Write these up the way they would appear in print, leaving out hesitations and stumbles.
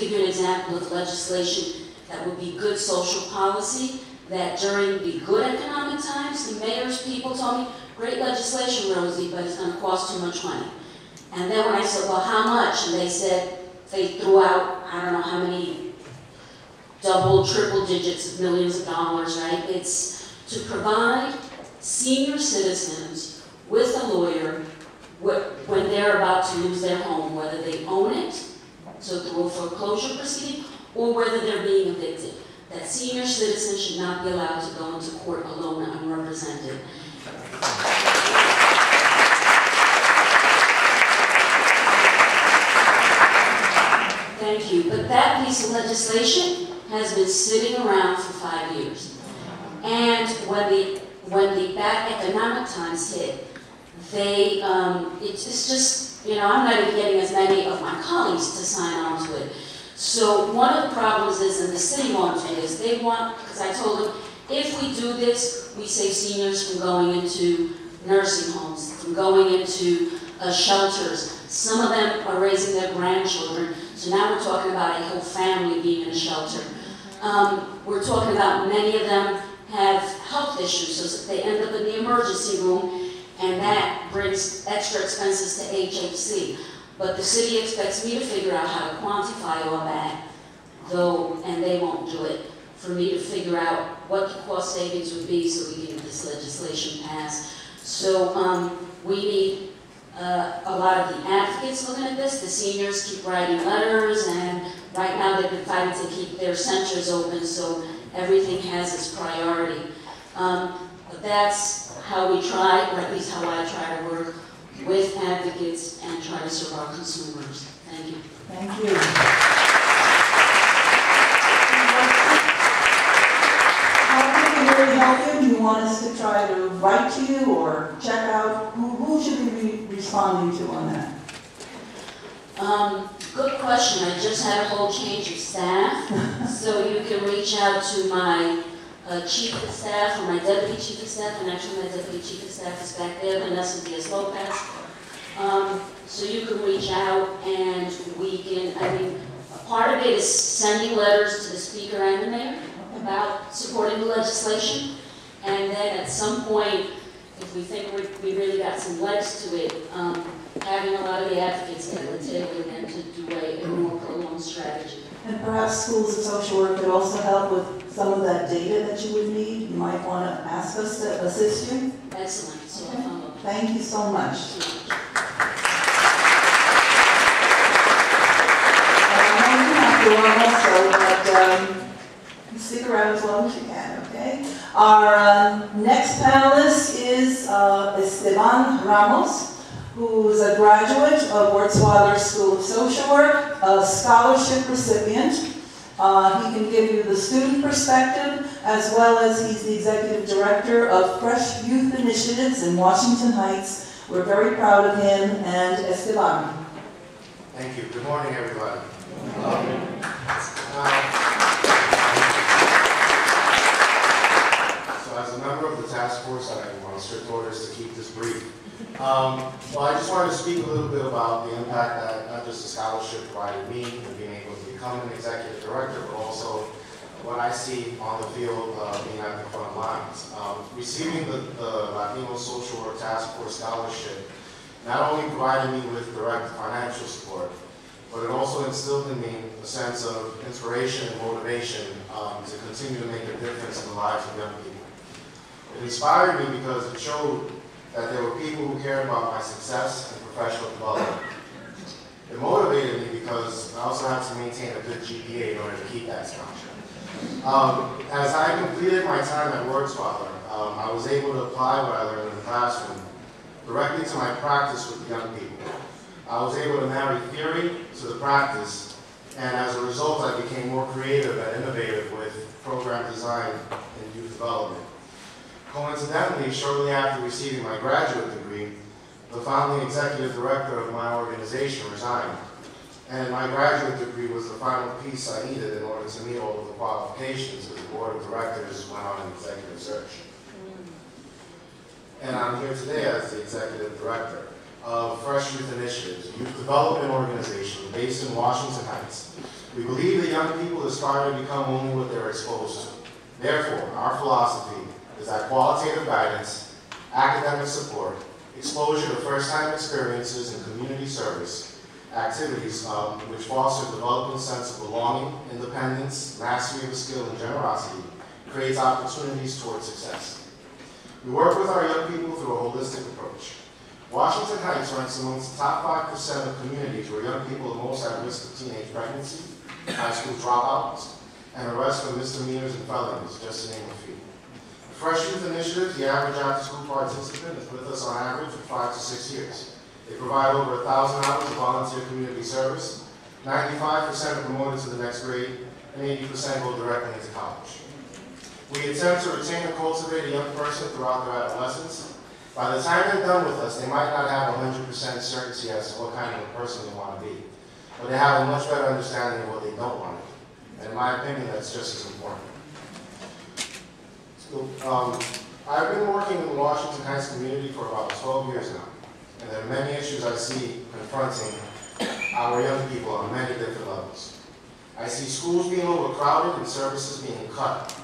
give you an example of legislation that would be good social policy, that during the good economic times, the mayor's people told me, great legislation, Rosie, but it's going to cost too much money. And then when I said, well, how much? And they said, they threw out, I don't know how many, double, triple digits of millions of dollars, right? It's to provide senior citizens with a lawyer when they're about to lose their home, whether they own it, so through a foreclosure proceeding, or whether they're being evicted. That senior citizens should not be allowed to go into court alone and unrepresented. Thank you. But that piece of legislation has been sitting around for 5 years. And when the bad economic times hit, it's just, you know, I'm not even getting as many of my colleagues to sign on to it. So one of the problems is, and the city wants it, is they want, because I told them, if we do this, we save seniors from going into nursing homes, from going into shelters. Some of them are raising their grandchildren, so now we're talking about a whole family being in a shelter. We're talking about many of them have health issues, so they end up in the emergency room, and that brings extra expenses to HHC. But the city expects me to figure out how to quantify all that, though, and they won't do it, for me to figure out what the cost savings would be so we can get this legislation passed. So we need a lot of the advocates looking at this. The seniors keep writing letters, and right now they've been fighting to keep their centers open, so everything has its priority. But that's how we try, or at least how I try to work with advocates and try to serve our consumers. Thank you. Thank you. How can we really help you? Do you want us to try to write to you or check out? Who should we be responding to on that? Good question. I just had a whole change of staff. So you can reach out to my chief of staff or my deputy chief of staff, and actually my deputy chief of staff is back there, Vanessa Diaz-Lopez. So you can reach out and we can, I mean, part of it is sending letters to the speaker and the mayor about supporting the legislation. And then at some point, if we think we really got some legs to it, having a lot of the advocates at the table and to do a more prolonged strategy. And perhaps schools of social work could also help with some of that data that you would need. You might want to ask us to assist you. Excellent. So thank you so much. But stick around as long as you can, okay? Our next panelist is Esteban Ramos, who's a graduate of Wertzweiler School of Social Work, a scholarship recipient. He can give you the student perspective, as well as he's the executive director of Fresh Youth Initiatives in Washington Heights. We're very proud of him, and Esteban. Thank you. Good morning, everybody. So as a member of the task force, I want strict orders to keep this brief. Well, I just wanted to speak a little bit about the impact that not just the scholarship provided me in being able to become an executive director, but also what I see on the field being at the front lines. Receiving the Latino Social Work Task Force Scholarship not only provided me with direct financial support, but it also instilled in me a sense of inspiration and motivation to continue to make a difference in the lives of young people. It inspired me because it showed that there were people who cared about my success and professional development. It motivated me because I also had to maintain a good GPA in order to keep that scholarship. As I completed my time at Wertzweiler, I was able to apply what I learned in the classroom directly to my practice with the young people. I was able to marry theory to the practice, and as a result, I became more creative and innovative with program design and youth development. Coincidentally, shortly after receiving my graduate degree, the founding executive director of my organization resigned, and my graduate degree was the final piece I needed in order to meet all of the qualifications as the board of directors went on an executive search. And I'm here today as the executive director of Fresh Youth Initiatives, a youth development organization based in Washington Heights, We believe that young people aspire to become only what they're exposed to. Therefore, our philosophy is that qualitative guidance, academic support, exposure to first-time experiences and community service activities which foster developing sense of belonging, independence, mastery of a skill, and generosity creates opportunities towards success. We work with our young people through a holistic approach. Washington Heights ranks amongst the top 5% of communities where young people are most at risk of teenage pregnancy, high school dropouts, and arrest for misdemeanors and felonies, just to name a few. The Fresh Youth Initiative, the average after-school participant is with us on average for 5 to 6 years. They provide over 1,000 hours of volunteer community service, 95% are promoted to the next grade, and 80% go directly into college. We attempt to retain and cultivate a young person throughout their adolescence. By the time they're done with us, they might not have 100% certainty as to what kind of a person they want to be, but they have a much better understanding of what they don't want to be. And in my opinion, that's just as important. So, I've been working in the Washington Heights community for about 12 years now, and there are many issues I see confronting our young people on many different levels. I see schools being overcrowded and services being cut.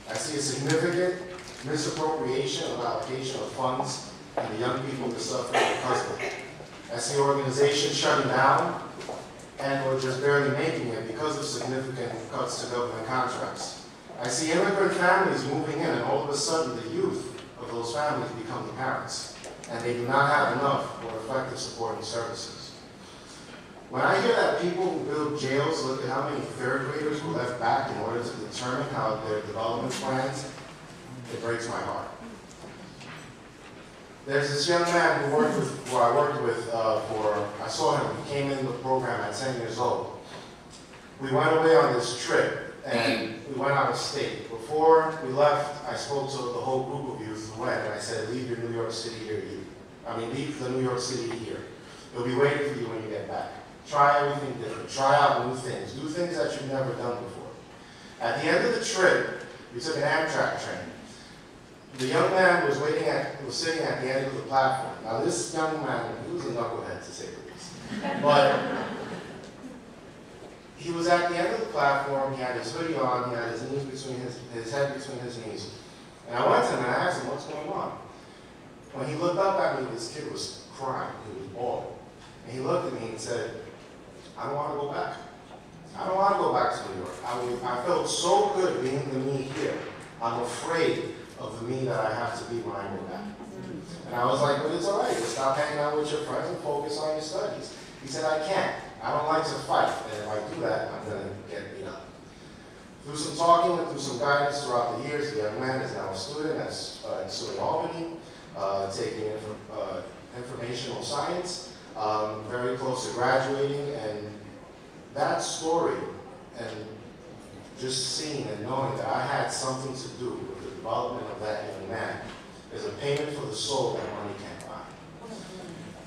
I see a significant misappropriation of allocation of funds and the young people that suffer because of it. I see organizations shutting down and or just barely making it because of significant cuts to government contracts. I see immigrant families moving in, and all of a sudden the youth of those families become the parents, and they do not have enough or effective supporting services. When I hear that people who build jails look at how many third graders were left back in order to determine how their development plans, it breaks my heart. There's this young man who I worked with I saw him, he came in the program at 10 years old. We went away on this trip, and we went out of state. Before we left, I spoke to the whole group of youth who went, and I said, leave your New York City here, leave the New York City here. It'll be waiting for you when you get back. Try everything different. Try out new things. Do things that you've never done before. At the end of the trip, we took an Amtrak train. The young man was sitting at the end of the platform. Now this young man, he was a knucklehead to say the least. But he was at the end of the platform, he had his hoodie on, he had his knees between his head between his knees. And I went to him and I asked him, what's going on? When he looked up at me, this kid was crying, he was bawling. And he looked at me and said, I don't want to go back. I don't want to go back to New York. I felt so good being the me here. I'm afraid of the me that I have to be when I go back. And I was like, but it's all right. Just stop hanging out with your friends and focus on your studies. He said, I can't. I don't like to fight. And if I do that, I'm going to get beat up. Through some talking and through some guidance throughout the years, the young man is now a student at SUNY Albany, taking informational science, very close to graduating. And that story and just seeing and knowing that I had something to do with the development of that young man is a payment for the soul that money can't buy.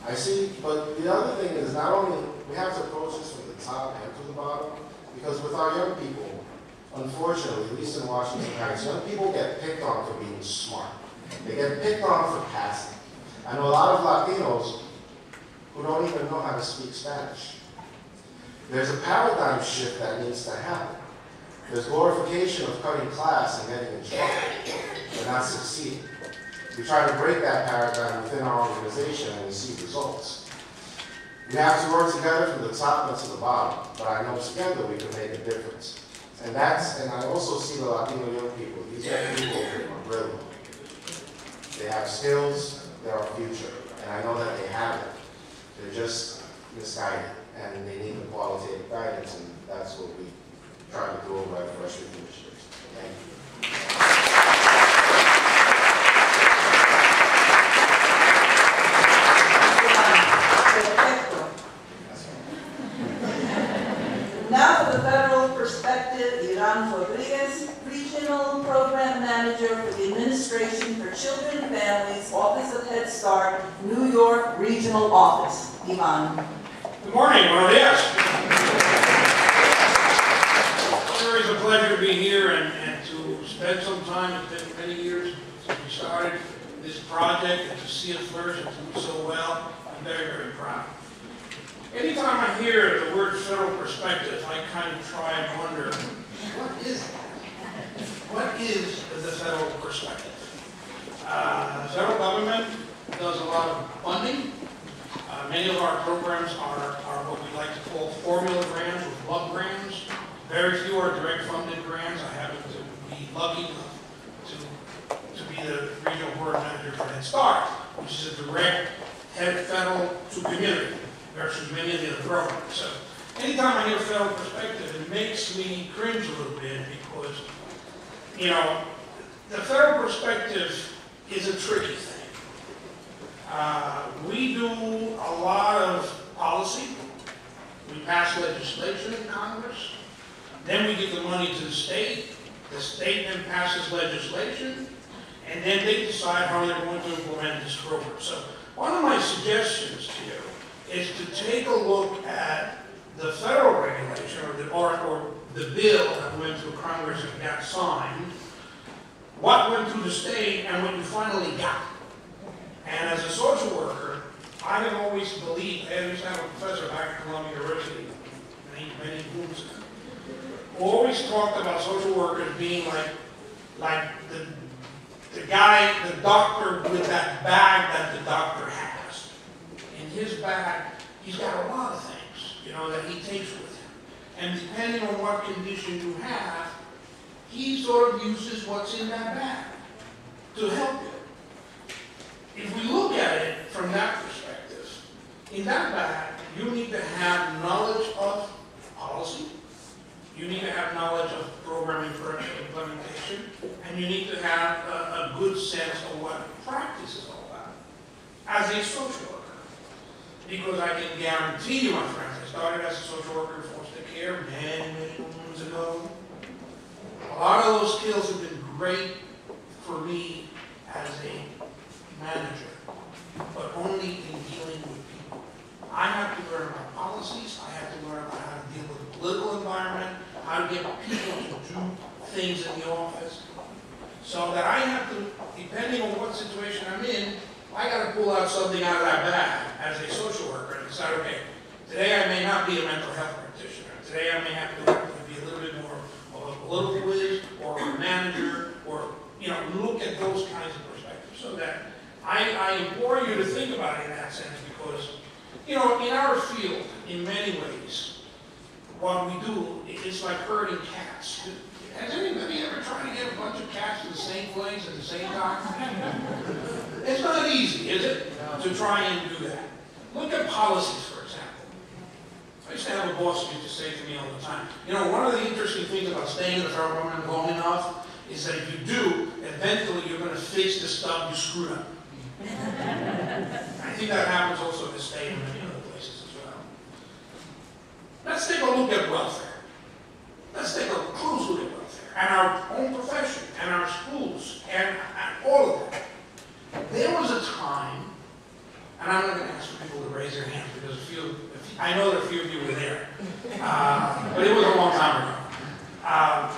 I see, but the other thing is not only, we have to approach this from the top and from the bottom, because with our young people, unfortunately, at least in Washington Heights, young people get picked on for being smart. They get picked on for passing. I know a lot of Latinos who don't even know how to speak Spanish. There's a paradigm shift that needs to happen. There's glorification of cutting class and getting in trouble, but not succeeding. We try to break that paradigm within our organization and we see results. We have to work together from the top and to the bottom, but I know together we can make a difference. And I also see the Latino young people. These young people are brilliant. They have skills, they're our future, and I know that they have it. They're just misguided, and they need the qualitative guidance, and that's what we try to do over at Fresh Youth Initiatives. Thank you. Now for the federal perspective, Iran Rodriguez, Regional Program Manager for the Administration for Children and Families, Office of Head Start, New York Regional Office. Ivan. Good morning, buenos dias. It's always a pleasure to be here and to spend some time. It's been many years since we started this project, and to see it flourish and to do so well. I'm very, very proud. Anytime I hear the word federal perspective, I kind of try and wonder, what is that? What is the federal perspective? The federal government does a lot of funding. Many of our programs are what we like to call formula grants or block grants. Very few are direct funded grants. I happen to be lucky enough to be the regional board manager for Head Start, which is a direct head federal to community versus many of the other programs. So anytime I hear federal perspective, it makes me cringe a little bit because, you know, the federal perspective is a tricky thing. We do a lot of policy. We pass legislation in Congress. Then we give the money to the state. The state then passes legislation. And then they decide how they're going to implement this program. So one of my suggestions to you is to take a look at the federal regulation or the bill that went through Congress and got signed, what went through the state, and what you finally got. And as a social worker, I have always believed, I used to have a professor back at Columbia University, many moons ago, who always talked about social workers being like the guy, the doctor with that bag that the doctor has. In his bag, he's got a lot of things, you know, that he takes with him. And depending on what condition you have, he sort of uses what's in that bag to help you. If we look at it from that perspective, in that bag, you need to have knowledge of policy, you need to have knowledge of program implementation, and you need to have a good sense of what practice is all about as a social worker. Because I can guarantee you, my friends, I started as a social worker in foster care many moons ago. A lot of those skills have been great for me as a manager, but only in dealing with people. I have to learn about policies, I have to learn about how to deal with the political environment, how to get people to do things in the office, so that I have to, depending on what situation I'm in, I got to pull out something out of that bag as a social worker and decide, okay, today I may not be a mental health practitioner, today I may have to be a little bit more of a political whiz or a manager, or, you know, look at those kinds of perspectives, so that I implore you to think about it in that sense, because, you know, in our field, in many ways, what we do is like herding cats. Has anybody ever tried to get a bunch of cats to the same place at the same time? It's not easy, is it, to try and do that? Look at policies, for example. I used to have a boss who used to say to me all the time, you know, one of the interesting things about staying in the federal government long enough is that if you do, eventually you're going to fix the stuff you screwed up. I think that happens also at the state and many other places as well. Let's take a look at welfare. Let's take a close look at welfare and our own profession and our schools and all of that. There was a time, and I'm not going to ask for people to raise their hands because I know that a few of you were there, but it was a long time ago.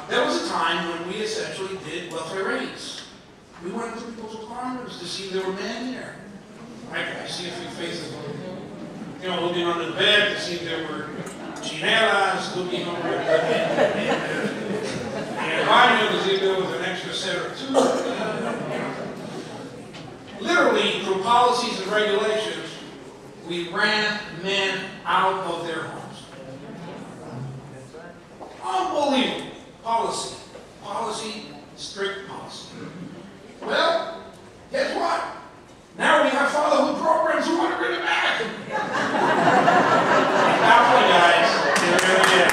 There was a time when we essentially did welfare raids. We went to people's apartments to see if there were men there. I see a few faces, you know, looking under the bed to see if there were chinelas, looking over the environment to see if there was an extra set or two. Literally, through policies and regulations, we ran men out of their homes. Unbelievable. Policy. Policy, strict policy. Well, guess what? Now we have fatherhood programs who want to bring it back. Now, guys, here it is.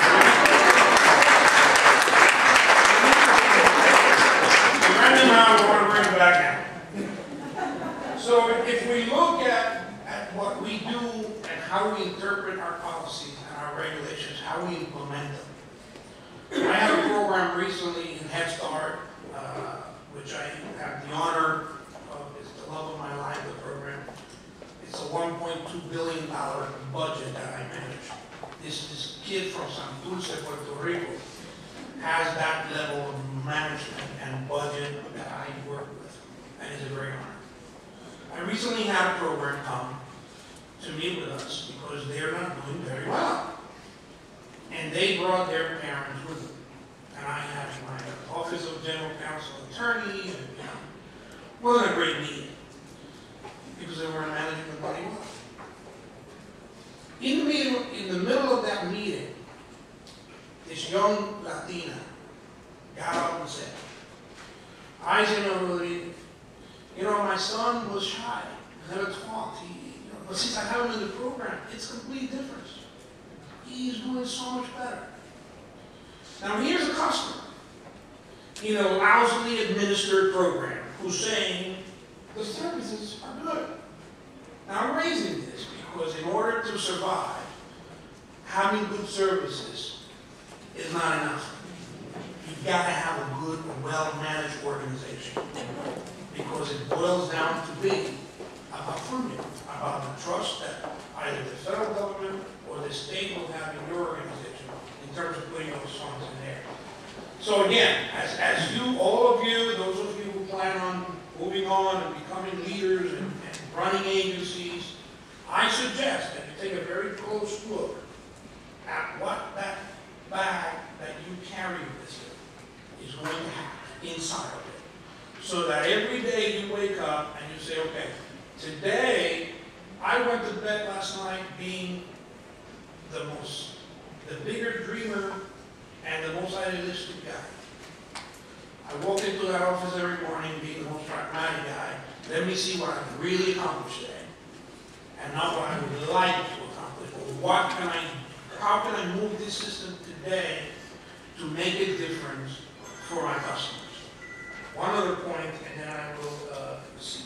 We ran them out, we want to bring it back now. So if we look at what we do and how we interpret our policies and our regulations, how we implement them. I had a program recently in Head Start, which I have the honor of, it's the love of my life, the program. It's a $1.2 billion budget that I manage. This kid from San Dulce, Puerto Rico, has that level of management and budget that I work with, and it's a great honor. I recently had a program come to meet with us because they're not doing very well. And they brought their parents with them. And I have my Office of General Counsel attorney, and wasn't a great meeting because they weren't managing the money well. In the middle of that meeting, this young Latina got up and said, my son was shy, never talked, but since I have him in the program, it's a complete difference. He's doing so much better. Now here's a customer in a lousily administered program who's saying the services are good. Now I'm raising this because in order to survive, having good services is not enough. You've got to have a good, well-managed organization because it boils down to be about funding, about the trust that either the federal government or the state will have in your organization in terms of putting those funds in there. So again, as you, all of you, those of you who plan on moving on and becoming leaders and running agencies, I suggest that you take a very close look at what that bag that you carry with you is going to have inside of it. So that every day you wake up and you say, okay, today I went to bed last night being the bigger dreamer and the most idealistic guy. I walk into that office every morning being the most pragmatic guy. Let me see what I've really accomplished today. And not what I would like to accomplish, but how can I move this system today to make a difference for my customers? One other point, and then I will see.